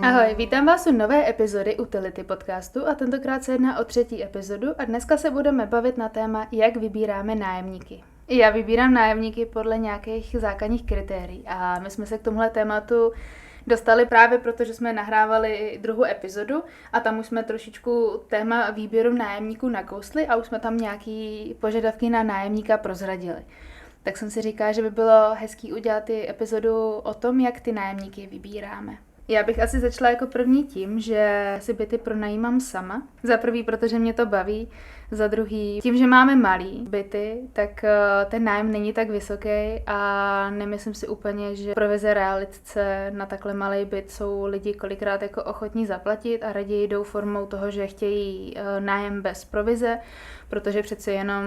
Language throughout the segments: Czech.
Ahoj, vítám vás u nové epizody Utility podcastu a tentokrát se jedná o 3. epizodu a dneska se budeme bavit na téma, jak vybíráme nájemníky. Já vybírám nájemníky podle nějakých základních kritérií a my jsme se k tomuhle tématu dostali právě proto, že jsme nahrávali 2. epizodu a tam už jsme trošičku téma výběru nájemníků nakousli a už jsme tam nějaký požadavky na nájemníka prozradili. Tak jsem si říkala, že by bylo hezký udělat i epizodu o tom, jak ty nájemníky vybíráme. Já bych asi začala jako první tím, že si byty pronajímám sama. Za prvý, protože mě to baví. Za druhý, tím, že máme malý byty, tak ten nájem není tak vysoký a nemyslím si úplně, že provize realitce na takhle malý byt jsou lidi kolikrát jako ochotní zaplatit a raději jdou formou toho, že chtějí nájem bez provize, protože přece jenom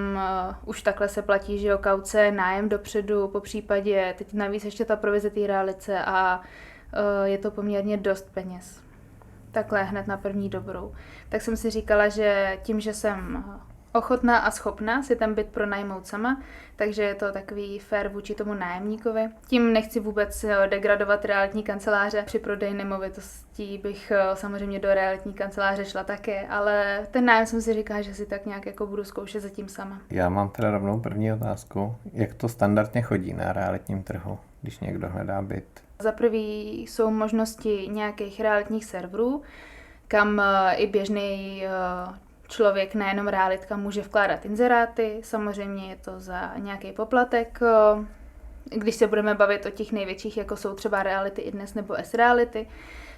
už takhle se platí, že jo, kauce, nájem dopředu, po případě teď navíc ještě ta provize té realitce a je to poměrně dost peněz. Takhle hned na první dobrou. Tak jsem si říkala, že tím, že jsem ochotná a schopná si ten byt pronajmout sama, takže je to takový fair vůči tomu nájemníkovi. Tím nechci vůbec degradovat realitní kanceláře. Při prodeji nemovitostí bych samozřejmě do realitní kanceláře šla také, ale ten nájem jsem si říkala, že si tak nějak jako budu zkoušet zatím sama. Já mám teda rovnou první otázku. Jak to standardně chodí na realitním trhu, když někdo hledá byt? Za prvý jsou možnosti nějakých realitních serverů, kam i běžný člověk, nejenom realitka, může vkládat inzeráty. Samozřejmě je to za nějaký poplatek. Když se budeme bavit o těch největších, jako jsou třeba Reality i dnes nebo S-Reality,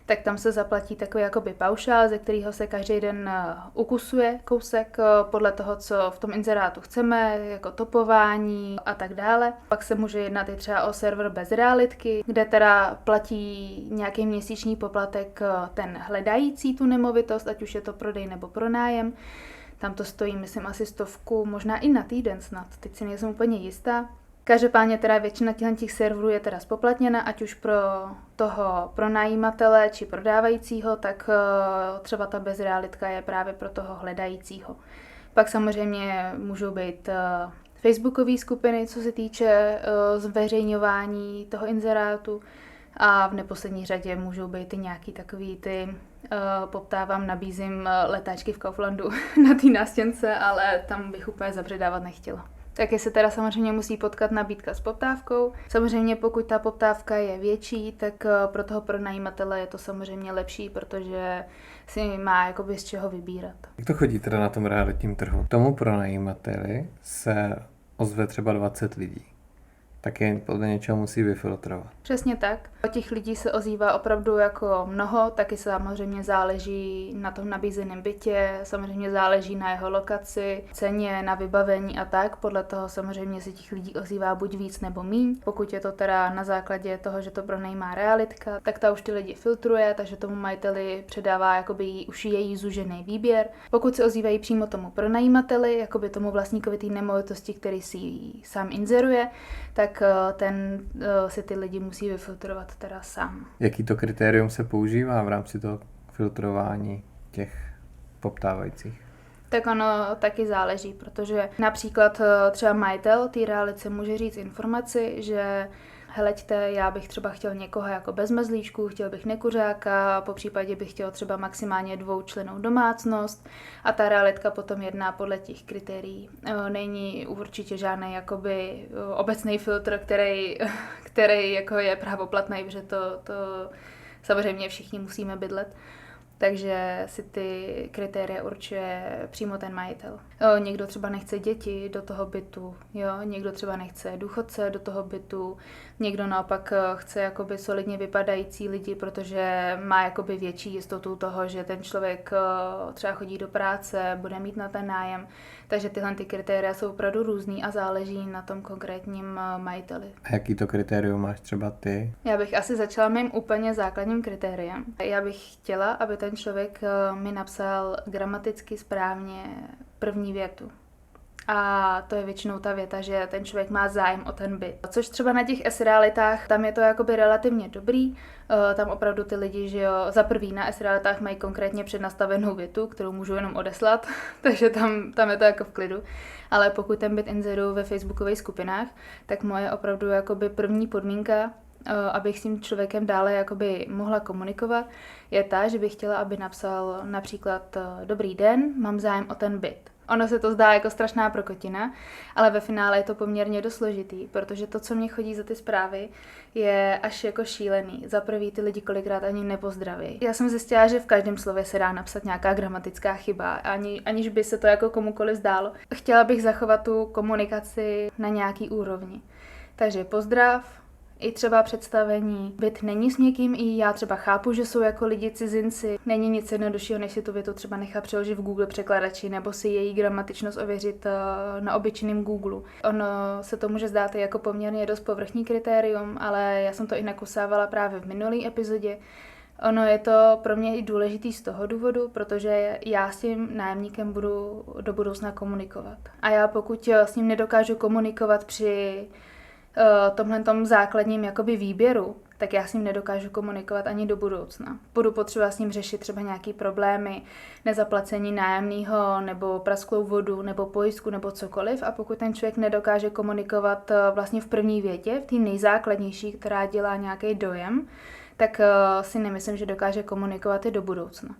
tak tam se zaplatí takový jakoby paušál, ze kterého se každý den ukusuje kousek podle toho, co v tom inzerátu chceme, jako topování a tak dále. Pak se může jednat i třeba o server bez realitky, kde teda platí nějaký měsíční poplatek ten hledající tu nemovitost, ať už je to prodej nebo pronájem. Tam to stojí, myslím, asi 100, možná i na týden snad, teď si nejsem úplně jistá. Každopádně teda většina těch serverů je teda spoplatněna, ať už pro toho pronajímatele či prodávajícího, tak třeba ta bezrealitka je právě pro toho hledajícího. Pak samozřejmě můžou být facebookové skupiny, co se týče zveřejňování toho inzerátu a v neposlední řadě můžou být i nějaký takový ty poptávám, nabízím letáčky v Kauflandu na té nástěnce, ale tam bych úplně zabředávat nechtěla. Taky se teda samozřejmě musí potkat nabídka s poptávkou. Samozřejmě pokud ta poptávka je větší, tak pro toho pronajímatele je to samozřejmě lepší, protože si má jakoby z čeho vybírat. Jak to chodí teda na tom realitním trhu? Tomu pronajímateli se ozve třeba 20 lidí. Tak je podle něčeho musí vyfiltrovat. Přesně tak. Těch lidí se ozývá opravdu jako mnoho, taky samozřejmě záleží na tom nabízeném bytě, samozřejmě záleží na jeho lokaci, ceně, na vybavení a tak. Podle toho samozřejmě se těch lidí ozývá buď víc nebo míň. Pokud je to teda na základě toho, že to pronajímá realitka, tak ta už ty lidi filtruje, takže tomu majiteli předává jakoby už její zúžený výběr. Pokud se ozývají přímo tomu pronajímateli, jakoby tomu vlastníkovi té nemovitosti, který si ji sám inzeruje, tak ten si ty lidi musí vyfiltrovat teda sám. Jaký to kritérium se používá v rámci toho filtrování těch poptávajících? Tak ono taky záleží, protože například třeba majitel té realice může říct informaci, že heleďte, já bych třeba chtěl někoho jako bez mazlíčků, chtěl bych nekuřáka, po případě bych chtěl třeba maximálně 2člennou domácnost a ta realitka potom jedná podle těch kritérií. Není určitě žádný jakoby obecný filtr, který jako je právoplatný, protože to samozřejmě všichni musíme bydlet. Takže si ty kritéria určuje přímo ten majitel. Někdo třeba nechce děti do toho bytu, někdo třeba nechce důchodce do toho bytu, někdo naopak chce jakoby solidně vypadající lidi, protože má jakoby větší jistotu toho, že ten člověk třeba chodí do práce, bude mít na ten nájem. Takže tyhle ty kritéria jsou opravdu různý a záleží na tom konkrétním majiteli. A jaký to kritérium máš třeba ty? Já bych asi začala mým úplně základním kritériem. Já bych chtěla, aby ten člověk mi napsal gramaticky správně první větu. A to je většinou ta věta, že ten člověk má zájem o ten byt. Což třeba na těch S-realitách, tam je to jakoby relativně dobrý. Tam opravdu ty lidi, že jo, za prvý na S-realitách mají konkrétně přednastavenou větu, kterou můžu jenom odeslat, takže tam je to jako v klidu. Ale pokud ten byt inzeruju ve facebookových skupinách, tak moje opravdu jakoby první podmínka abych s tím člověkem dále jakoby mohla komunikovat, je ta, že bych chtěla, aby napsal například dobrý den, mám zájem o ten byt. Ono se to zdá jako strašná prokotina, ale ve finále je to poměrně dost složitý, protože to, co mě chodí za ty zprávy, je až jako šílený. Za prvý ty lidi kolikrát ani nepozdraví. Já jsem zjistila, že v každém slově se dá napsat nějaká gramatická chyba, aniž by se to jako komukoliv zdálo. Chtěla bych zachovat tu komunikaci na nějaký úrovni. Takže pozdrav, i třeba představení. Byt není s někým, i já třeba chápu, že jsou jako lidi cizinci. Není nic jednoduššího, než si tu větu třeba nechat přeložit v Google překladači nebo si její gramatičnost ověřit na obyčejném Google. Ono se to může zdát jako poměrně dost povrchní kritérium, ale já jsem to i nakusávala právě v minulý epizodě. Ono je to pro mě i důležitý z toho důvodu, protože já s tím nájemníkem budu do budoucna komunikovat. A já pokud s ním nedokážu komunikovat při tomhletom základním jakoby výběru, tak já s ním nedokážu komunikovat ani do budoucna. Budu potřeba s ním řešit třeba nějaký problémy, nezaplacení nájemného, nebo prasklou vodu, nebo pojistku, nebo cokoliv. A pokud ten člověk nedokáže komunikovat vlastně v první větě, v té nejzákladnější, která dělá nějaký dojem, tak si nemyslím, že dokáže komunikovat i do budoucna.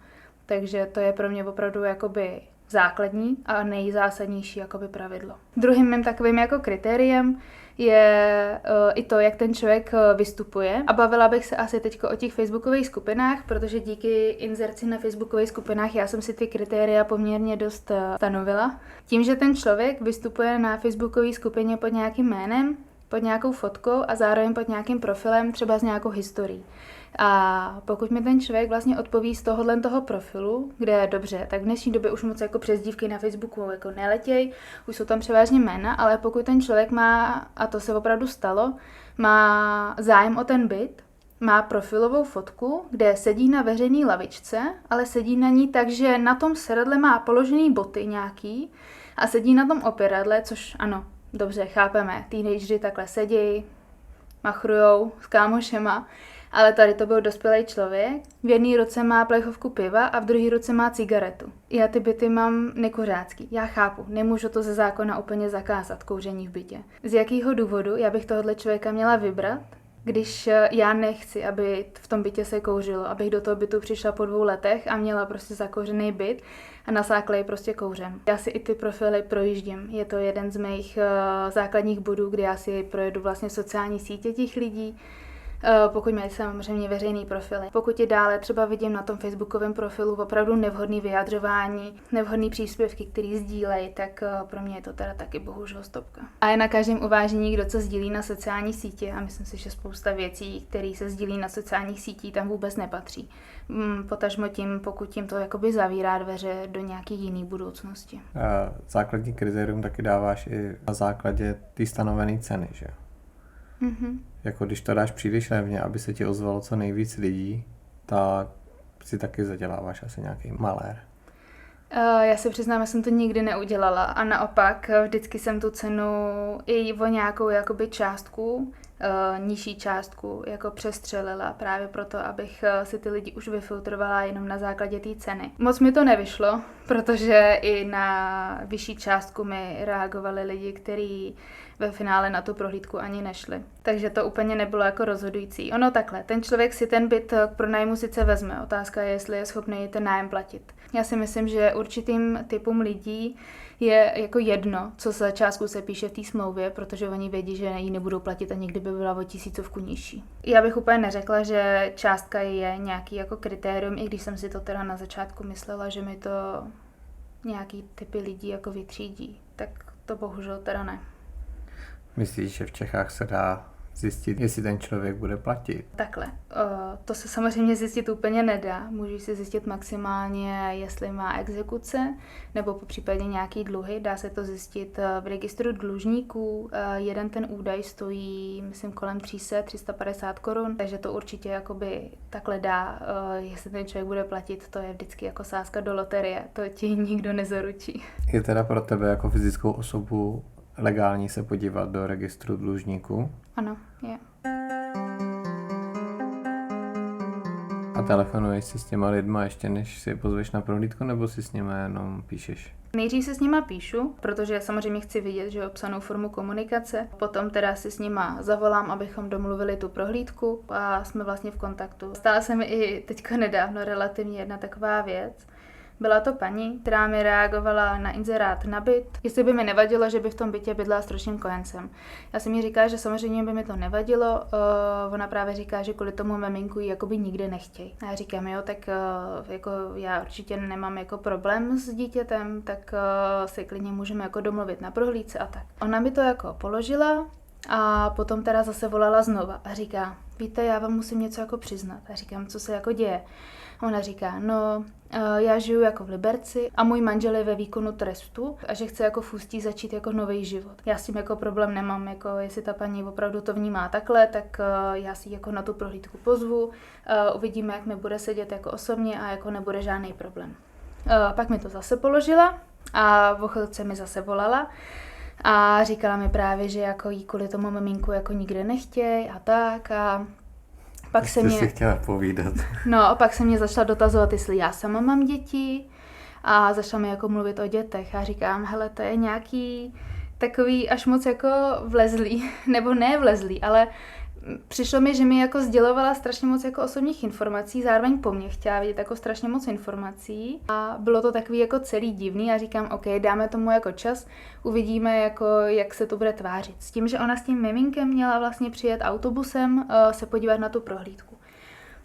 Takže to je pro mě opravdu jakoby základní a nejzásadnější jakoby pravidlo. Druhým mým takovým jako kritériem je i to, jak ten člověk vystupuje. A bavila bych se asi teď o těch facebookových skupinách, protože díky inzerci na facebookových skupinách já jsem si ty kritéria poměrně dost stanovila. Tím, že ten člověk vystupuje na facebookové skupině pod nějakým jménem, pod nějakou fotkou a zároveň pod nějakým profilem, třeba s nějakou historií. A pokud mi ten člověk vlastně odpoví z toho profilu, kde je dobře, tak v dnešní době už moc jako přezdívky na Facebooku jako neletěj, už jsou tam převážně jména, ale pokud ten člověk má, a to se opravdu stalo, má zájem o ten byt, má profilovou fotku, kde sedí na veřejné lavičce, ale sedí na ní tak, že na tom sedadle má položený boty nějaký a sedí na tom opěradle, což ano, dobře, chápeme, teenageři takhle sedí, machrujou s kámošema, ale tady to byl dospělý člověk. V jedné ruce má plechovku piva a v druhé ruce má cigaretu. Já ty byty mám nekuřácký. Já chápu, nemůžu to ze zákona úplně zakázat, kouření v bytě. Z jakého důvodu já bych tohohle člověka měla vybrat, když já nechci, aby v tom bytě se kouřilo, abych do toho bytu přišla po 2 letech a měla prostě zakouřený byt a nasákla ji prostě kouřem. Já si i ty profily projíždím. Je to jeden z mých základních bodů, kdy já si projedu vlastně sociální sítě těch lidí, pokud mají samozřejmě veřejný profily. Pokud je dále třeba vidím na tom facebookovém profilu opravdu nevhodný vyjadřování, nevhodný příspěvky, který sdílejí, tak pro mě je to teda taky bohužel stopka. A je na každém uvážení, kdo co sdílí na sociální sítě a myslím si, že spousta věcí, které se sdílí na sociálních sítích, tam vůbec nepatří. Potažmo tím, pokud tím to jakoby zavírá dveře do nějaké jiné budoucnosti. Základní kritérium taky dáváš i na základě té stanovené ceny, že? Mm-hmm. Jako když to dáš příliš levně, aby se ti ozvalo co nejvíc lidí, tak si taky zaděláváš asi nějaký malér. Já se přiznám, že jsem to nikdy neudělala a naopak vždycky jsem tu cenu i o nějakou jakoby částku, nižší částku jako přestřelila právě proto, abych si ty lidi už vyfiltrovala jenom na základě té ceny. Moc mi to nevyšlo, protože i na vyšší částku mi reagovali lidi, kteří ve finále na tu prohlídku ani nešli. Takže to úplně nebylo jako rozhodující. Ono takhle, ten člověk si ten byt k pronájmu sice vezme. Otázka je, jestli je schopný ten nájem platit. Já si myslím, že určitým typům lidí je jako jedno, co za částku se píše v té smlouvě, protože oni vědí, že ji nebudou platit a nikdy by byla o 1000 nižší. Já bych úplně neřekla, že částka je nějaký jako kritérium, i když jsem si to teda na začátku myslela, že mi to nějaký typy lidí jako vytřídí. Tak to bohužel teda ne. Myslíš, že v Čechách se dá zjistit, jestli ten člověk bude platit? Takhle. To se samozřejmě zjistit úplně nedá. Můžeš si zjistit maximálně, jestli má exekuce nebo popřípadě nějaký dluhy. Dá se to zjistit v registru dlužníků. Jeden ten údaj stojí, myslím, kolem 300-350 korun, takže to určitě jakoby takhle dá. Jestli ten člověk bude platit, to je vždycky jako sázka do loterie. To ti nikdo nezaručí. Je teda pro tebe jako fyzickou osobu legální se podívat do registru dlužníků? Ano, je. A telefonuješ si s těma lidma ještě než si je pozveš na prohlídku, nebo si s nimi jenom píšeš? Nejdřív si s nima píšu, protože samozřejmě chci vidět, že obsanou formu komunikace. Potom teda si s nima zavolám, abychom domluvili tu prohlídku a jsme vlastně v kontaktu. Stala se mi i teďko nedávno relativně jedna taková věc. Byla to paní, která mi reagovala na inzerát na byt, jestli by mi nevadilo, že by v tom bytě bydlela s ročním kojencem. Já jsem jí říkala, že samozřejmě by mi to nevadilo, ona právě říká, že kvůli tomu maminku ji jakoby nikde nechtějí. A já říkám, jo, tak jako já určitě nemám jako problém s dítětem, tak si klidně můžeme jako domluvit na prohlídce a tak. Ona mi to jako položila a potom teda zase volala znova a říká, víte, já vám musím něco jako přiznat. A říkám, co se jako děje. Ona říká, no, já žiju jako v Liberci a můj manžel je ve výkonu trestu a že chce jako v Ústí začít jako nový život. Já s tím jako problém nemám, jako jestli ta paní opravdu to vnímá takhle, tak já si jako na tu prohlídku pozvu, uvidíme, jak mi bude sedět jako osobně a jako nebude žádný problém. Pak mi to zase položila a o chvilce mi zase volala a říkala mi právě, že jako jí kvůli tomu maminku jako nikde nechtěj a tak a pak se mě... si chtěla povídat. No a pak se mě začala dotazovat, jestli já sama mám děti a začala mi jako mluvit o dětech a říkám, hele, to je nějaký takový až moc jako vlezlý, nebo ne vlezlý, ale přišlo mi, že mi jako sdělovala strašně moc jako osobních informací, zároveň po mně chtěla vidět jako strašně moc informací a bylo to takový jako celý divný a říkám, OK, dáme tomu jako čas, uvidíme jako, jak se to bude tvářit. S tím, že ona s tím miminkem měla vlastně přijet autobusem se podívat na tu prohlídku.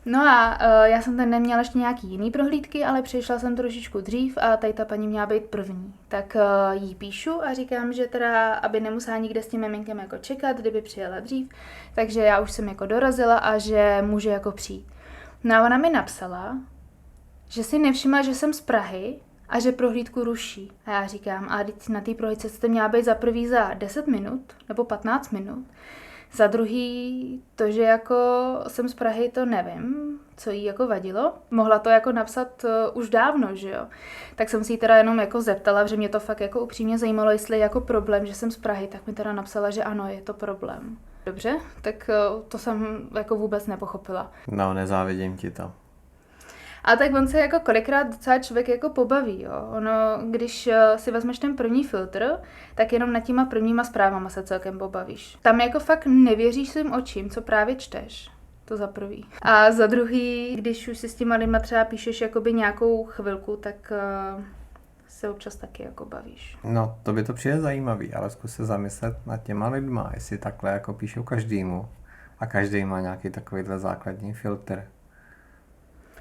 No a já jsem tam neměla ještě nějaký jiný prohlídky, ale přišla jsem trošičku dřív a tady ta paní měla být první. Tak jí píšu a říkám, že teda, aby nemusela nikde s tím miminkem jako čekat, kdyby přijela dřív, takže já už jsem jako dorazila a že může jako přijít. No a ona mi napsala, že si nevšimla, že jsem z Prahy a že prohlídku ruší. A já říkám, a na té prohlídce jste měla být za prvý za 10 minut nebo 15 minut. Za druhý, to, že jako jsem z Prahy, to nevím, co jí jako vadilo. Mohla to jako napsat už dávno, že jo. Tak jsem si jí teda jenom jako zeptala, že mě to fakt jako upřímně zajímalo, jestli je jako problém, že jsem z Prahy, tak mi teda napsala, že ano, je to problém. Dobře, tak to jsem jako vůbec nepochopila. No, nezávidím ti to. A tak on se jako kolikrát docela člověk jako pobaví, jo. Ono, když si vezmeš ten první filtr, tak jenom nad těma prvníma zprávama se celkem pobavíš. Tam jako fakt nevěříš svým očím, co právě čteš. To za prvý. A za druhý, když už si s těma lidma třeba píšeš jakoby nějakou chvilku, tak se občas taky jako bavíš. No, to by to přijde zajímavý, ale zkus se zamyslet nad těma lidma, jestli takhle jako píšou každému a každý má nějaký takovýhle základní filtr.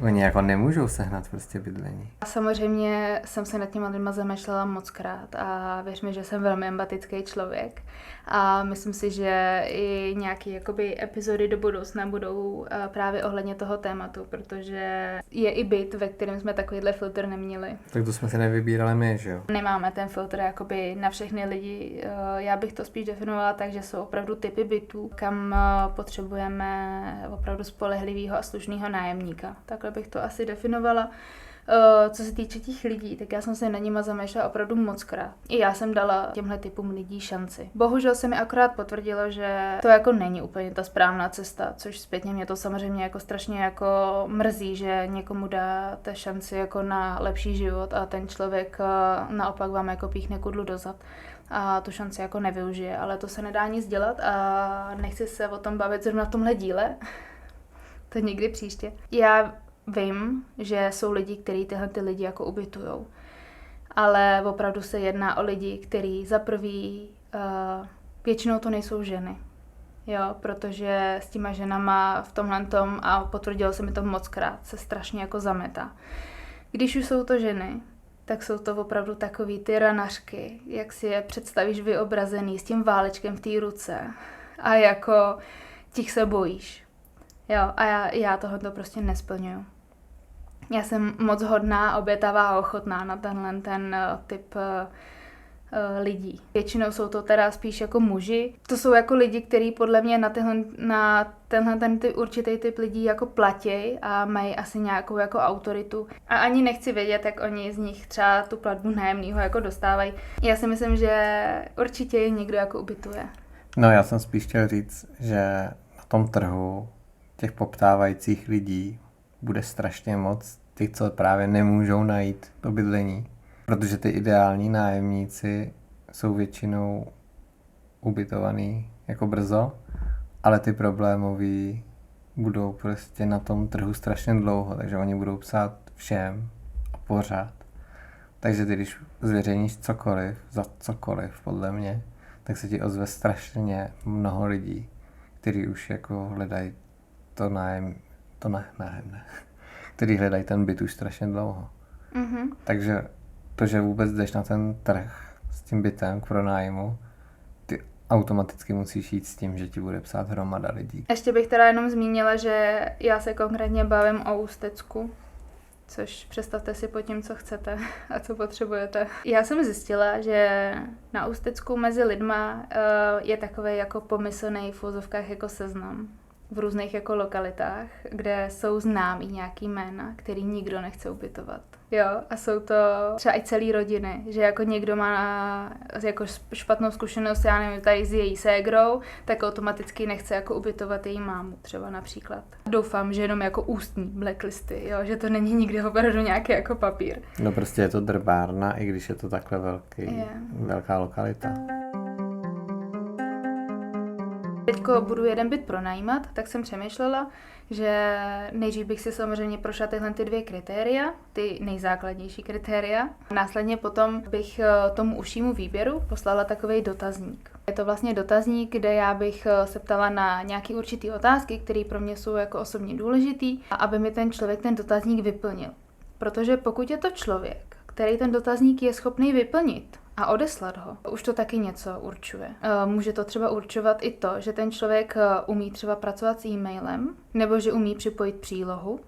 Oni jako nemůžou sehnat prostě bydlení. Samozřejmě jsem se nad těma lidma zamýšlela mockrát a věř mi, že jsem velmi empatický člověk a myslím si, že i nějaké jakoby epizody do budoucna budou právě ohledně toho tématu, protože je i byt, ve kterém jsme takovýhle filtr neměli. Tak to jsme si nevybírali my, že jo? Nemáme ten filtr jakoby na všechny lidi. Já bych to spíš definovala tak, že jsou opravdu typy bytů, kam potřebujeme opravdu spolehlivého a slušného nájemníka. Takhle bych to asi definovala. Co se týče těch lidí, tak já jsem se na nima zamýšlela opravdu mockrát. I já jsem dala těmhle typům lidí šanci. Bohužel se mi akorát potvrdilo, že to jako není úplně ta správná cesta, což zpětně mě to samozřejmě jako strašně jako mrzí, že někomu dáte šanci jako na lepší život a ten člověk naopak vám jako píchne kudlu do zad a tu šanci jako nevyužije, ale to se nedá nic dělat a nechci se o tom bavit zrovna v tomhle díle. To někdy příště. Já vím, že jsou lidi, kteří tyhle ty lidi jako ubytujou, ale opravdu se jedná o lidi, kteří za prvý většinou to nejsou ženy, jo, protože s těma ženama v tomhletom, a potvrdilo se mi to mockrát, se strašně jako zametá. Když už jsou to ženy, tak jsou to opravdu takový ty ranařky, jak si je představíš vyobrazený s tím válečkem v té ruce a jako těch se bojíš. Jo, a já tohoto prostě nesplňuju. Já jsem moc hodná, obětavá a ochotná na ten typ lidí. Většinou jsou to teda spíš jako muži. To jsou jako lidi, kteří podle mě na tenhle určitý typ lidí jako platí a mají asi nějakou jako autoritu. A ani nechci vědět, jak oni z nich třeba tu platbu nájemného jako dostávají. Já si myslím, že určitě je někdo jako ubytuje. No, já jsem spíš chtěl říct, že na tom trhu těch poptávajících lidí bude strašně moc těch, co právě nemůžou najít to bydlení. Protože ty ideální nájemníci jsou většinou ubytovaný jako brzo, ale ty problémoví budou prostě na tom trhu strašně dlouho, takže oni budou psát všem a pořád. Takže ty, když zveřejníš cokoliv, za cokoliv, podle mě, tak se ti ozve strašně mnoho lidí, kteří už jako hledají kteří hledají ten byt už strašně dlouho. Mm-hmm. Takže to, že vůbec jdeš na ten trh s tím bytem k pronájmu, ty automaticky musíš jít s tím, že ti bude psát hromada lidí. Ještě bych teda jenom zmínila, že já se konkrétně bavím o Ústecku, což představte si pod tím, co chcete a co potřebujete. Já jsem zjistila, že na Ústecku mezi lidma je takový jako pomyslný v uvozovkách jako seznam v různých jako lokalitách, kde jsou známý nějaký jména, který nikdo nechce ubytovat. Jo, a jsou to třeba i celý rodiny, že jako někdo má jako špatnou zkušenost, já nevím, tady s její ségrou, tak automaticky nechce jako ubytovat její mámu třeba například. Doufám, že jenom jako ústní blacklisty, jo, že to není nikdy opravdu nějaký jako papír. No prostě je to drbárna, i když je to takhle velká lokalita. Teďko budu jeden byt pronajímat, tak jsem přemýšlela, že nejdřív bych si samozřejmě prošla tyhle ty 2 kritéria, ty nejzákladnější kritéria. Následně potom bych tomu užšímu výběru poslala takovej dotazník. Je to vlastně dotazník, kde já bych se ptala na nějaké určitý otázky, které pro mě jsou jako osobně důležitý, a aby mi ten člověk ten dotazník vyplnil. Protože pokud je to člověk, který ten dotazník je schopný vyplnit a odeslat ho, už to taky něco určuje. Může to třeba určovat i to, že ten člověk umí třeba pracovat s e-mailem, nebo že umí připojit přílohu.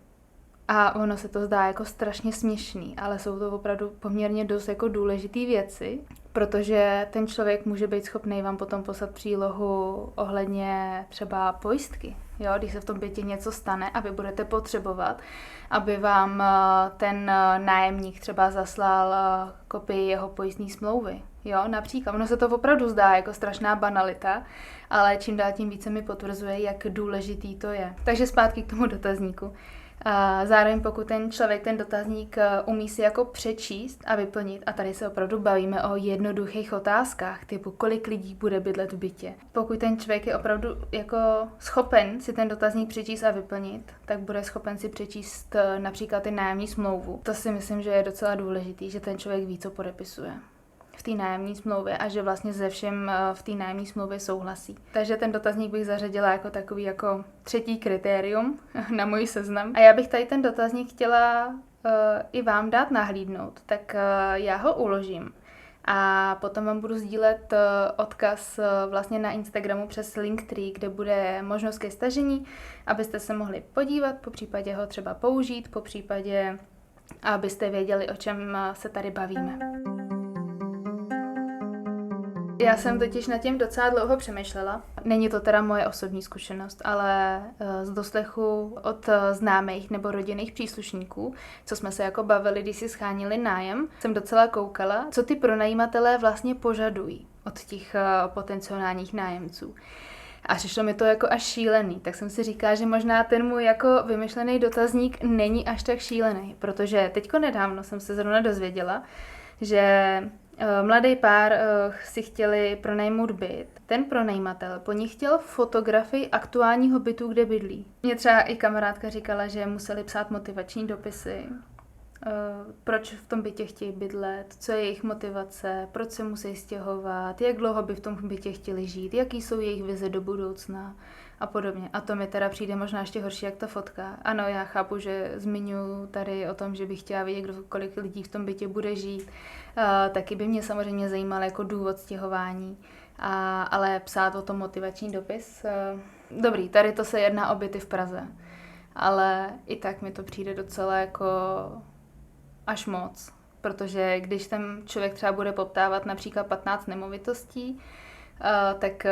A ono se to zdá jako strašně směšný, ale jsou to opravdu poměrně dost jako důležitý věci, protože ten člověk může být schopný vám potom poslat přílohu ohledně třeba pojistky. Jo, když se v tom bytě něco stane a vy budete potřebovat, aby vám ten nájemník třeba zaslal kopii jeho pojistné smlouvy. Jo, například. Ono se to opravdu zdá jako strašná banalita, ale čím dál tím více mi potvrzuje, jak důležitý to je. Takže zpátky k tomu dotazníku. Zároveň pokud ten člověk ten dotazník umí si jako přečíst a vyplnit, a tady se opravdu bavíme o jednoduchých otázkách, typu kolik lidí bude bydlet v bytě. Pokud ten člověk je opravdu jako schopen si ten dotazník přečíst a vyplnit, tak bude schopen si přečíst například i nájemní smlouvu. To si myslím, že je docela důležitý, že ten člověk ví, co podepisuje v té nájemní smlouvě a že vlastně ze všem v té nájemní smlouvě souhlasí. Takže ten dotazník bych zařadila jako takový jako 3. kritérium na můj seznam. A já bych tady ten dotazník chtěla i vám dát nahlídnout, tak já ho uložím. A potom vám budu sdílet odkaz vlastně na Instagramu přes Linktree, kde bude možnost ke stažení, abyste se mohli podívat, popřípadě ho třeba použít, popřípadě abyste věděli, o čem se tady bavíme. Já jsem totiž nad tím docela dlouho přemýšlela. Není to teda moje osobní zkušenost, ale z doslechu od známých nebo rodinných příslušníků, co jsme se jako bavili, když si schánili nájem, jsem docela koukala, co ty pronajímatelé vlastně požadují od těch potenciálních nájemců. A přišlo mi to jako až šílený, tak jsem si říkala, že možná ten můj jako vymyšlený dotazník není až tak šílený, protože teďko nedávno jsem se zrovna dozvěděla, že mladý pár si chtěli pronajmout byt. Ten pronajímatel po nich chtěl fotografii aktuálního bytu, kde bydlí. Mě třeba i kamarádka říkala, že museli psát motivační dopisy, proč v tom bytě chtějí bydlet, co je jejich motivace, proč se musí stěhovat, jak dlouho by v tom bytě chtěli žít, jaký jsou jejich vize do budoucna a podobně. A to mi teda přijde možná ještě horší jak ta fotka. Ano, já chápu, že zmiňuji tady o tom, že bych chtěla vědět, kolik lidí v tom bytě bude žít. Taky by mě samozřejmě zajímal jako důvod stěhování, ale psát o tom motivační dopis. Dobrý, tady to se jedná o byty v Praze, ale i tak mi to přijde docela jako až moc, protože když ten člověk třeba bude poptávat například 15 nemovitostí, tak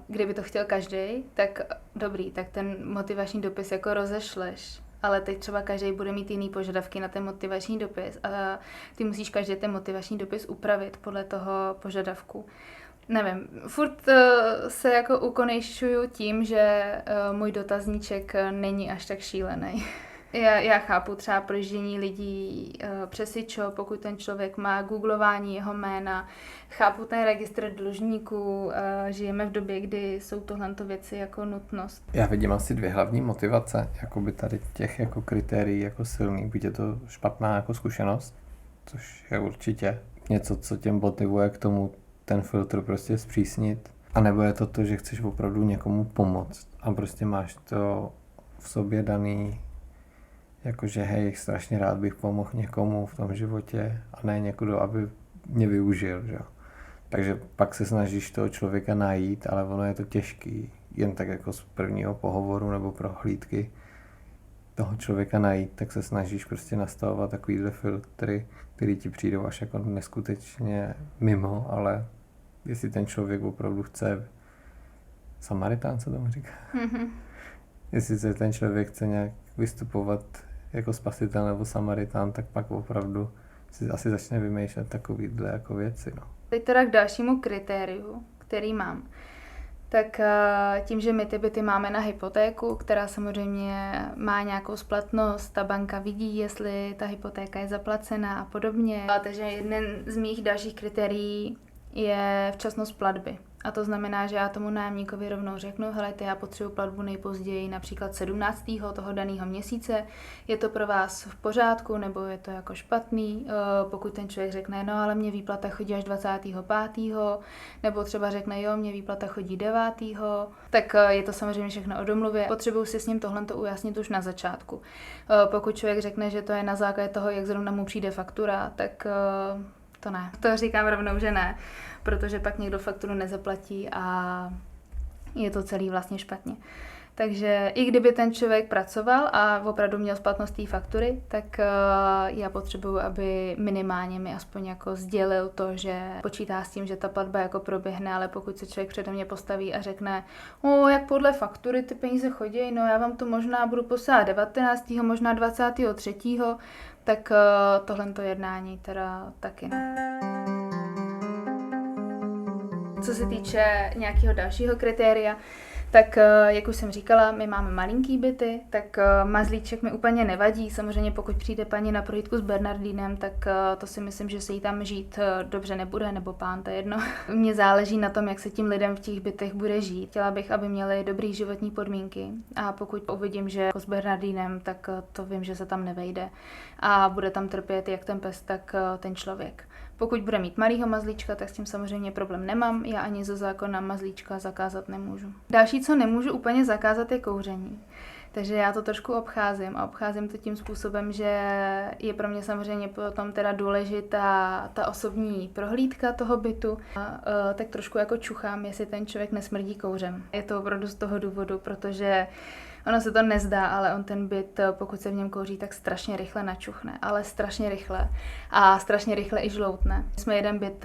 kdyby to chtěl každý, tak dobrý, tak ten motivační dopis jako rozešleš. Ale teď třeba každý bude mít jiný požadavky na ten motivační dopis a ty musíš každý ten motivační dopis upravit podle toho požadavku. Nevím, furt se jako ukonejšuju tím, že můj dotazníček není až tak šílený. Já chápu třeba projíždění lidí přes IČO, pokud ten člověk má googlování jeho jména, chápu ten registr dlužníků, žijeme v době, kdy jsou tohleto věci jako nutnost. Já vidím asi 2 hlavní motivace, jakoby tady těch jako kritérií jako silný, buď je to špatná jako zkušenost, což je určitě něco, co tě motivuje k tomu ten filtr prostě zpřísnit, anebo je to, že chceš opravdu někomu pomoct a prostě máš to v sobě daný, jakože hej, strašně rád bych pomohl někomu v tom životě a ne někomu, aby mě využil, že jo. Takže pak se snažíš toho člověka najít, ale ono je to těžký, jen tak jako z prvního pohovoru nebo prohlídky toho člověka najít, tak se snažíš prostě nastavovat takovýhle filtry, který ti přijdou až jako neskutečně mimo, ale jestli ten člověk opravdu chce, Samaritán se tomu říká, jestli se ten člověk chce nějak vystupovat jako spasitel nebo Samaritán, tak pak opravdu si asi začne vymýšlet takovýhle jako věci, no. Teď teda k dalšímu kritériu, který mám. Tak tím, že my ty byty máme na hypotéku, která samozřejmě má nějakou splatnost, ta banka vidí, jestli ta hypotéka je zaplacená a podobně. Takže jeden z mých dalších kritérií je včasnost platby. A to znamená, že já tomu nájemníkovi rovnou řeknu, helejte, já potřebuji platbu nejpozději například 17. toho daného měsíce, je to pro vás v pořádku, nebo je to jako špatný, pokud ten člověk řekne, no ale mě výplata chodí až 25. nebo třeba řekne, jo, mě výplata chodí 9. tak je to samozřejmě všechno o domluvě. Potřebuji si s ním tohle ujasnit už na začátku. Pokud člověk řekne, že to je na základě toho, jak zrovna mu přijde faktura, tak to ne. To říkám rovnou, že ne, protože pak někdo fakturu nezaplatí a je to celý vlastně špatně. Takže i kdyby ten člověk pracoval a opravdu měl splatnost té faktury, tak já potřebuju, aby minimálně mi aspoň jako sdělil to, že počítá s tím, že ta platba jako proběhne, ale pokud se člověk přede mě postaví a řekne, jak podle faktury ty peníze chodí, no já vám to možná budu posílat 19. možná 23. tak tohleto jednání teda taky ne. Co se týče nějakého dalšího kritéria, tak jak už jsem říkala, my máme malinký byty, tak mazlíček mi úplně nevadí. Samozřejmě pokud přijde paní na prohlídku s Bernardínem, tak to si myslím, že se jí tam žít dobře nebude, nebo pán, to je jedno. Mně záleží na tom, jak se tím lidem v těch bytech bude žít. Chtěla bych, aby měli dobrý životní podmínky a pokud uvidím, že s Bernardínem, tak to vím, že se tam nevejde a bude tam trpět jak ten pes, tak ten člověk. Pokud bude mít malýho mazlíčka, tak s tím samozřejmě problém nemám. Já ani ze zákona mazlíčka zakázat nemůžu. Další, co nemůžu úplně zakázat, je kouření. Takže já to trošku obcházím a obcházím to tím způsobem, že je pro mě samozřejmě potom teda důležitá ta osobní prohlídka toho bytu. Tak trošku jako čuchám, jestli ten člověk nesmrdí kouřem. Je to opravdu z toho důvodu, protože ono se to nezdá, ale on ten byt, pokud se v něm kouří, tak strašně rychle načuchne, ale strašně rychle a strašně rychle i žloutne. My jsme jeden byt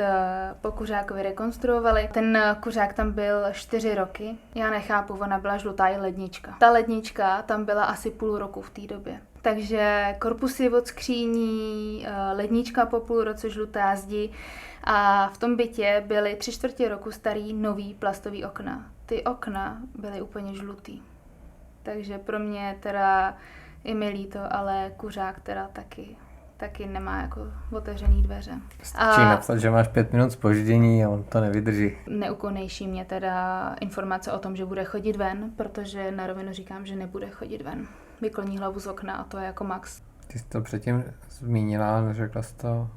po kuřákovi rekonstruovali, ten kuřák tam byl 4 roky, já nechápu, ona byla žlutá i lednička. Ta lednička tam byla asi půl roku v té době. Takže korpusy od skříní, lednička po půl roce, žlutá zdi a v tom bytě byly 3/4 roku starý nový plastový okna. Ty okna byly úplně žlutý. Takže pro mě teda je mi líto, ale kuřák teda taky nemá jako otevřený dveře. Stačí napsat, že máš 5 minut zpoždění a on to nevydrží. Neukonejší mě teda informace o tom, že bude chodit ven, protože na rovinu říkám, že nebude chodit ven. Vykloní hlavu z okna a to je jako max. Ty jsi to předtím zmínila, neřekla jsi to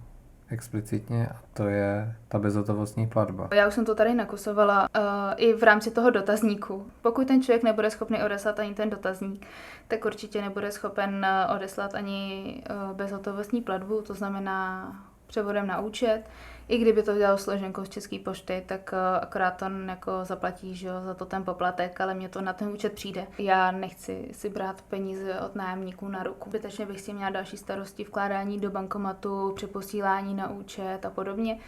explicitně a to je ta bezhotovostní platba. Já už jsem to tady nakusovala i v rámci toho dotazníku. Pokud ten člověk nebude schopný odeslat ani ten dotazník, tak určitě nebude schopen odeslat ani bezhotovostní platbu, to znamená převodem na účet. I kdyby to dělal složenkou z České pošty, tak akorát to jako zaplatí, že jo, za to ten poplatek, ale mně to na ten účet přijde. Já nechci si brát peníze od nájemníků na ruku. Zbytečně bych si měla další starosti, vkládání do bankomatu, přeposílání na účet a podobně.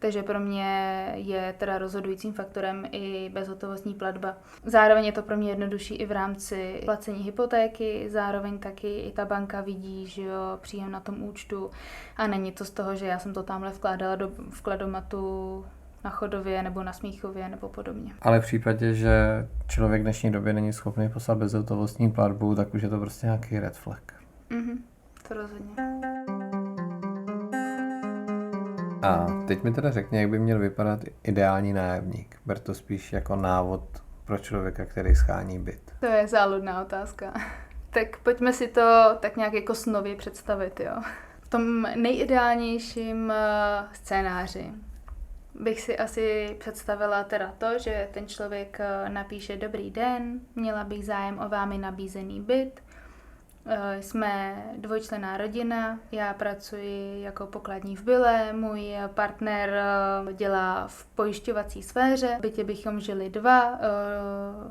Takže pro mě je teda rozhodujícím faktorem i bezhotovostní platba. Zároveň je to pro mě jednodušší i v rámci placení hypotéky, zároveň taky i ta banka vidí, že jo, příjem na tom účtu a není to z toho, že já jsem to tamhle vkládala do vkladomatu na Chodově nebo na Smíchově nebo podobně. Ale v případě, že člověk v dnešní době není schopný poslat bezhotovostní platbu, tak už je to prostě nějaký red flag. To rozhodně. A teď mi teda řekni, jak by měl vypadat ideální nájemník. Ber to spíš jako návod pro člověka, který schání byt. To je záludná otázka. Tak pojďme si to tak nějak jako snově představit, jo. V tom nejideálnějším scénáři bych si asi představila teda to, že ten člověk napíše dobrý den, měla bych zájem o vámi nabízený byt, jsme dvojčlenná rodina, já pracuji jako pokladní v byle, můj partner dělá v pojišťovací sféře, v bytě bychom žili dva,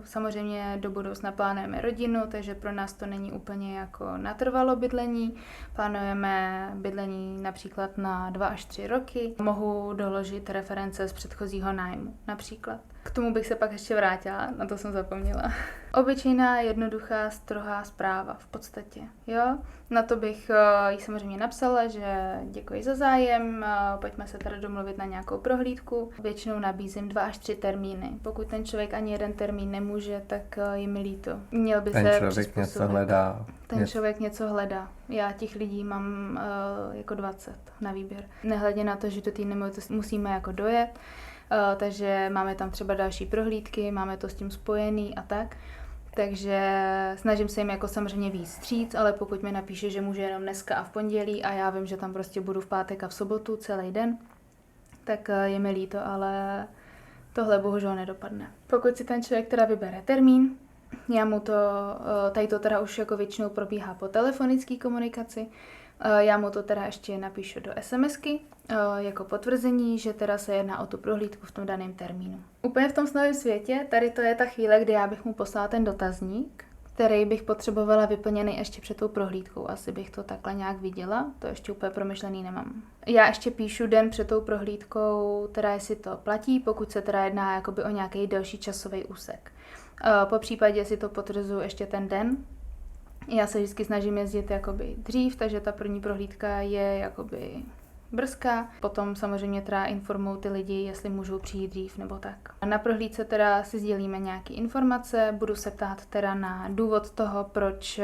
samozřejmě do budoucna plánujeme rodinu, takže pro nás to není úplně jako natrvalo bydlení, plánujeme bydlení například na 2 až 3 roky, mohu doložit reference z předchozího nájmu například. K tomu bych se pak ještě vrátila, na to jsem zapomněla. Obyčejná, jednoduchá, strohá zpráva v podstatě, jo. Na to bych jí samozřejmě napsala, že děkuji za zájem, pojďme se teda domluvit na nějakou prohlídku. Většinou nabízím 2 až 3 termíny. Pokud ten člověk ani jeden termín nemůže, tak je mi líto. Měl by ten se člověk něco hledá. Člověk něco hledá. Já těch lidí mám jako 20 na výběr. Nehledě na to, že do té nemovitosti musíme jako dojet, takže máme tam třeba další prohlídky, máme to s tím spojený a tak. Takže snažím se jim jako samozřejmě víc vstříc, ale pokud mi napíše, že může jenom dneska a v pondělí a já vím, že tam prostě budu v pátek a v sobotu celý den, tak je mi líto, ale tohle bohužel nedopadne. Pokud si ten člověk teda vybere termín, já mu to, tady to teda už jako většinou probíhá po telefonické komunikaci, já mu to teda ještě napíšu do SMSky jako potvrzení, že teda se jedná o tu prohlídku v tom daném termínu. Úplně v tom snovém světě, tady to je ta chvíle, kdy já bych mu poslala ten dotazník, který bych potřebovala vyplněný ještě před tou prohlídkou. Asi bych to takhle nějak viděla, to ještě úplně promyšlený nemám. Já ještě píšu den před tou prohlídkou, teda jestli to platí, pokud se teda jedná jakoby o nějaký delší časový úsek. Po případě si to potvrzuju ještě ten den. Já se vždycky snažím jezdit jakoby dřív, takže ta první prohlídka je jakoby brzká. Potom samozřejmě teda informuji ty lidi, jestli můžou přijít dřív nebo tak. Na prohlídce teda si sdělíme nějaké informace, budu se ptát teda na důvod toho, proč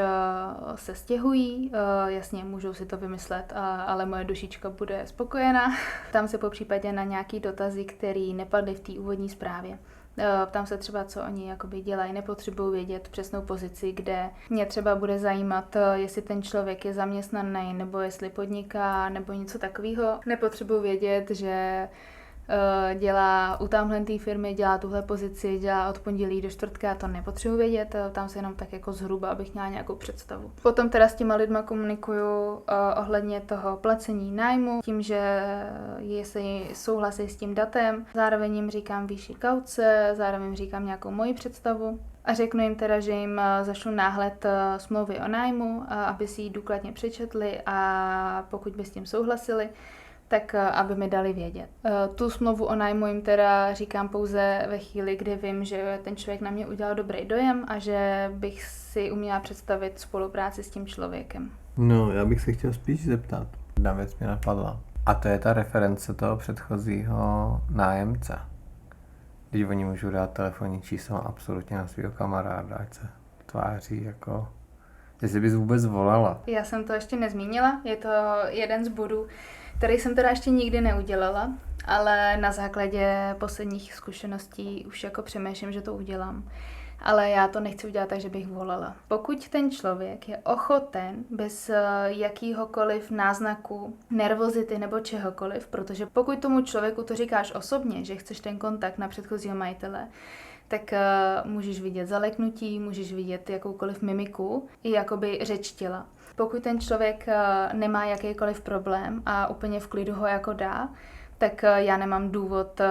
se stěhují. Jasně, můžou si to vymyslet, ale moje dušička bude spokojená. Ptám se popřípadě na nějaký dotazy, které nepadly v té úvodní zprávě. Ptám se třeba, co oni jakoby dělají, nepotřebuji vědět přesnou pozici, kde mě třeba bude zajímat, jestli ten člověk je zaměstnaný, nebo jestli podniká, nebo něco takového. Nepotřebuji vědět, že dělá u tamhle firmy, dělá tuhle pozici, dělá od pondělí do čtvrtka, to nepotřebuji vědět, tam se jenom tak jako zhruba, abych měla nějakou představu. Potom teda s těma lidma komunikuju ohledně toho placení nájmu, tím, že jestli souhlasí s tím datem, zároveň jim říkám výši kauce, zároveň jim říkám nějakou moji představu. A řeknu jim teda, že jim zašlu náhled smlouvy o nájmu, aby si ji důkladně přečetli a pokud by s tím souhlasili, tak aby mi dali vědět. Tu smlouvu o nájmu jim teda říkám pouze ve chvíli, kdy vím, že ten člověk na mě udělal dobrý dojem a že bych si uměla představit spolupráci s tím člověkem. No, já bych se chtěl spíš zeptat. Jedna věc mě napadla. A to je ta reference toho předchozího nájemce. Když oni můžou dát telefonní číslo absolutně na svého kamaráda, ať se tváří jako... Jestli bys vůbec volala. Já jsem to ještě nezmínila, je to jeden z bodů, který jsem teda ještě nikdy neudělala, ale na základě posledních zkušeností už jako přemýšlím, že to udělám. Ale já to nechci udělat tak, že bych volala. Pokud ten člověk je ochoten bez jakýhokoliv náznaku nervozity nebo čehokoliv, protože pokud tomu člověku to říkáš osobně, že chceš ten kontakt na předchozího majitele, tak můžeš vidět zaleknutí, můžeš vidět jakoukoliv mimiku i jakoby řeč těla. Pokud ten člověk nemá jakýkoliv problém a úplně v klidu ho jako dá, tak já nemám důvod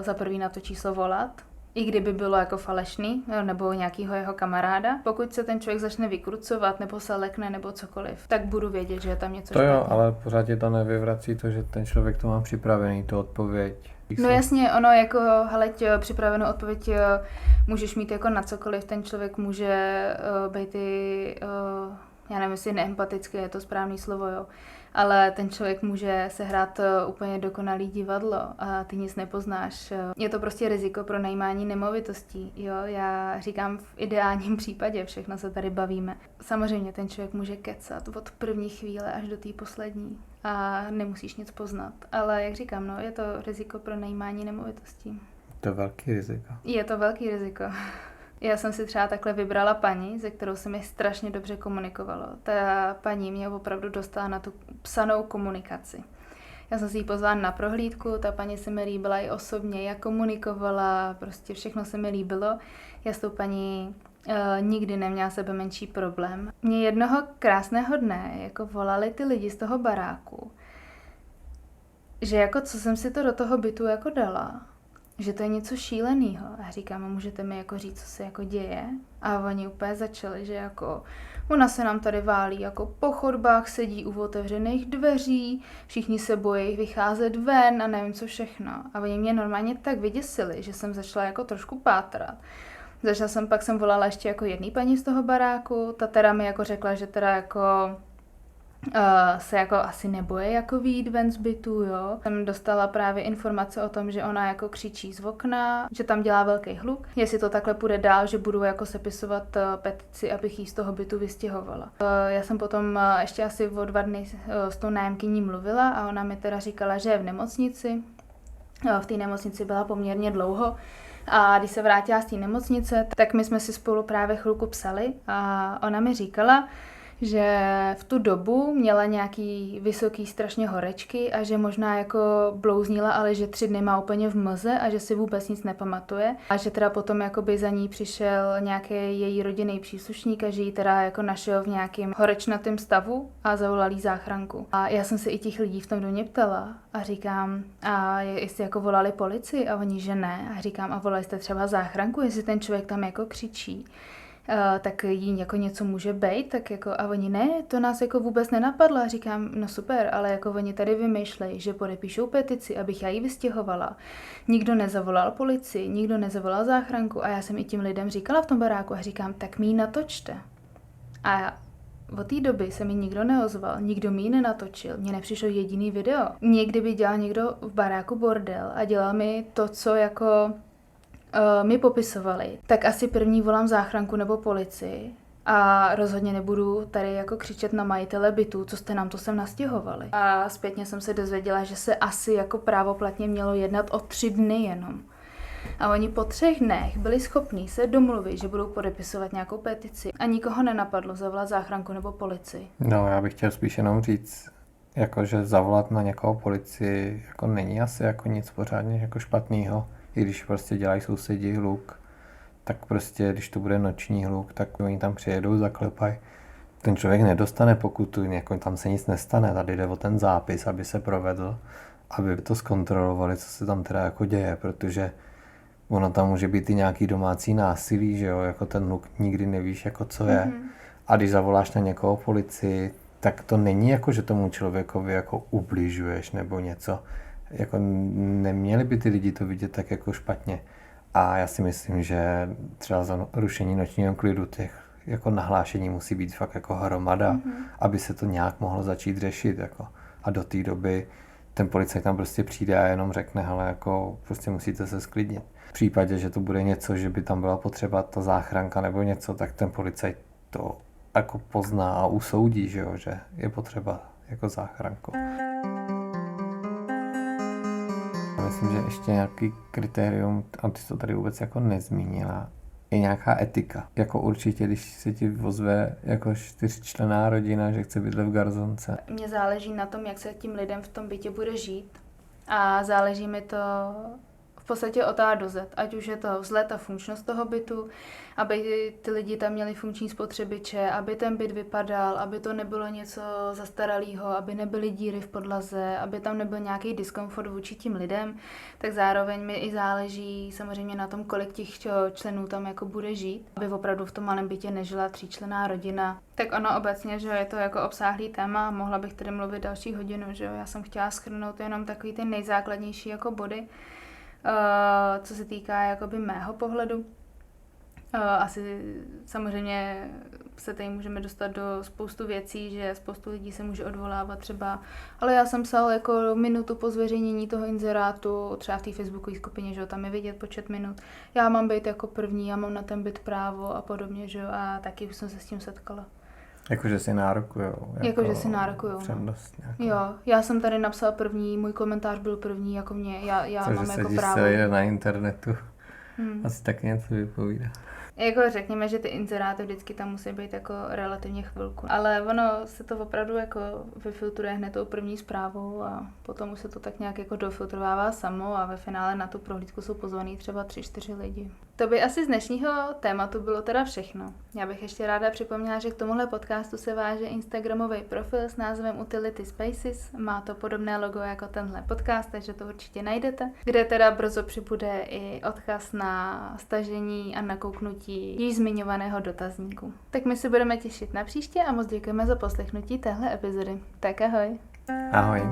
za prvý na to číslo volat, i kdyby bylo jako falešný, nebo nějakýho jeho kamaráda. Pokud se ten člověk začne vykrucovat, nebo se lekne, nebo cokoliv, tak budu vědět, že je tam něco špatně. To jo, ale pořád je to nevyvrací to, že ten člověk to má připravený, tu odpověď. No jasně, ono jako, heleď, připravenou odpověď můžeš mít jako na cokoliv, ten člověk může být i já nevím, jestli neempatický je to správný slovo, jo, ale ten člověk může sehrát úplně dokonalý divadlo a ty nic nepoznáš. Je to prostě riziko pro najímání nemovitostí, jo, já říkám v ideálním případě, všechno se tady bavíme. Samozřejmě ten člověk může kecat od první chvíle až do té poslední a nemusíš nic poznat, ale jak říkám, no, je to riziko pro najímání nemovitostí. To je velký riziko. Je to velký riziko. Já jsem si třeba takhle vybrala paní, se kterou se mi strašně dobře komunikovalo. Ta paní mě opravdu dostala na tu psanou komunikaci. Já jsem si ji pozvala na prohlídku, ta paní se mi líbila i osobně, jak komunikovala, prostě všechno se mi líbilo. Já s tou paní nikdy neměla sebe menší problém. Mě jednoho krásného dne jako volali ty lidi z toho baráku, že jako co jsem si to do toho bytu jako dala, že to je něco šílenýho. A říkám, můžete mi jako říct, co se jako děje? A oni úplně začali, že jako ona se nám tady válí jako po chodbách, sedí u otevřených dveří, všichni se bojí vycházet ven a nevím co všechno. A oni mě normálně tak vyděsili, že jsem začala jako trošku pátrat. Pak jsem volala ještě jako jedný paní z toho baráku, ta teda mi jako řekla, že teda jako se jako asi neboje jako vyjít ven z bytu, jo. Jsem dostala právě informace o tom, že ona jako křičí z okna, že tam dělá velký hluk. Jestli to takhle půjde dál, že budu jako sepisovat petici, abych jí z toho bytu vystěhovala. Já jsem potom ještě asi o 2 dny s tou nájemkyní mluvila a ona mi teda říkala, že je v nemocnici. V té nemocnici byla poměrně dlouho. A když se vrátila z té nemocnice, tak my jsme si spolu právě chvilku psali a ona mi říkala, že v tu dobu měla nějaký vysoký strašně horečky a že možná jako blouznila, ale že 3 dny má úplně v mlze a že si vůbec nic nepamatuje a že teda potom jakoby za ní přišel nějaký její rodinný příslušník a že ji teda jako našel v nějakém horečnatém stavu a zavolal jí záchranku. A já jsem se i těch lidí v tom domě ptala a říkám, a jestli jako volali policii a oni, že ne. A říkám, a volali jste třeba záchranku, jestli ten člověk tam jako křičí. Tak jí jako něco může být, tak jako, a oni ne, to nás jako vůbec nenapadlo. A říkám, no super, ale jako oni tady vymýšlejí, že podepíšou petici, abych já ji vystěhovala. Nikdo nezavolal policii, nikdo nezavolal záchranku a já jsem i tím lidem říkala v tom baráku a říkám, tak mi ji natočte. A od té doby se mi nikdo neozval, nikdo mi ji nenatočil, mně nepřišlo jediný video. Někdy by dělal někdo v baráku bordel a dělal mi to, co jako mi popisovali, tak asi první volám záchranku nebo policii a rozhodně nebudu tady jako křičet na majitele bytu, co jste nám to sem nastěhovali. A zpětně jsem se dozvěděla, že se asi jako právoplatně mělo jednat o 3 dny jenom. A oni po 3 dnech byli schopní se domluvit, že budou podepisovat nějakou petici a nikoho nenapadlo zavolat záchranku nebo policii. No, já bych chtěl spíš jenom říct, jako že zavolat na někoho policii jako není asi jako nic pořádně jako špatného. I když prostě dělají sousedí hluk, tak prostě, když to bude noční hluk, tak oni tam přijedou, zaklepají. Ten člověk nedostane pokutu, jako tam se nic nestane, tady jde o ten zápis, aby se provedl, aby to zkontrolovali, co se tam teda jako děje, protože ono tam může být i nějaký domácí násilí, že jo, jako ten hluk nikdy nevíš, jako co je. A když zavoláš na někoho policii, tak to není jako, že tomu člověkovi jako ubližuješ nebo něco. Jako neměli by ty lidi to vidět tak jako špatně. A já si myslím, že třeba za rušení nočního klidu těch jako nahlášení musí být fakt jako hromada, aby se to nějak mohlo začít řešit. Jako. A do té doby ten policajt tam prostě přijde a jenom řekne, hele, jako prostě musíte se sklidnit. V případě, že to bude něco, že by tam byla potřeba ta záchranka nebo něco, tak ten policajt to jako pozná a usoudí, že jo, že je potřeba jako záchranku. Myslím, že ještě nějaký kritérium, a ty jsi to tady vůbec jako nezmínila, je nějaká etika. Jako určitě, když se ti ozve jako 4členná rodina, že chce bydlet v garzonce. Mně záleží na tom, jak se tím lidem v tom bytě bude žít. A záleží mi to v podstatě od A do Z. Ať už je to vzhled a funkčnost toho bytu, aby ty lidi tam měli funkční spotřebiče, aby ten byt vypadal, aby to nebylo něco zastaralého, aby nebyly díry v podlaze, aby tam nebyl nějaký diskomfort vůči tím lidem, tak zároveň mi i záleží samozřejmě na tom, kolik těch členů tam jako bude žít, aby opravdu v tom malém bytě nežila 3členná rodina. Tak ono obecně, že je to jako obsáhlý téma, mohla bych tady mluvit další hodinu, že jo, já jsem chtěla shrnout jenom takový ty nejzákladnější jako body, co se týká jakoby mého pohledu. Asi samozřejmě se tady můžeme dostat do spoustu věcí, že spoustu lidí se může odvolávat třeba, ale já jsem psal jako minutu po zveřejnění toho inzerátu, třeba v té facebookové skupině, že jo, tam je vidět počet minut. Já mám být jako první, já mám na ten byt právo a podobně, že jo, a taky už jsem se s tím setkala. Jakože si nárokujou. Jakože si nárokujou. Přednost nějakou. Jo, já jsem tady napsal první, můj komentář byl první, jako mě, já mám jako právo. Takže se na internetu. Asi taky něco vypovídá. Jako řekněme, že ty inzeráty vždycky tam musí být jako relativně chvilku. Ale ono se to opravdu jako vyfiltruje hned tou první zprávou a potom už se to tak nějak jako dofiltrovává samo a ve finále na tu prohlídku jsou pozvaný třeba 3-4 lidi. To by asi z dnešního tématu bylo teda všechno. Já bych ještě ráda připomněla, že k tomuhle podcastu se váže instagramový profil s názvem Utility Spaces. Má to podobné logo jako tenhle podcast, takže to určitě najdete, kde teda brzo přibude i odkaz na stažení a nakouknutí již zmiňovaného dotazníku. Tak my si budeme těšit na příště a moc děkujeme za poslechnutí téhle epizody. Tak ahoj. Ahoj.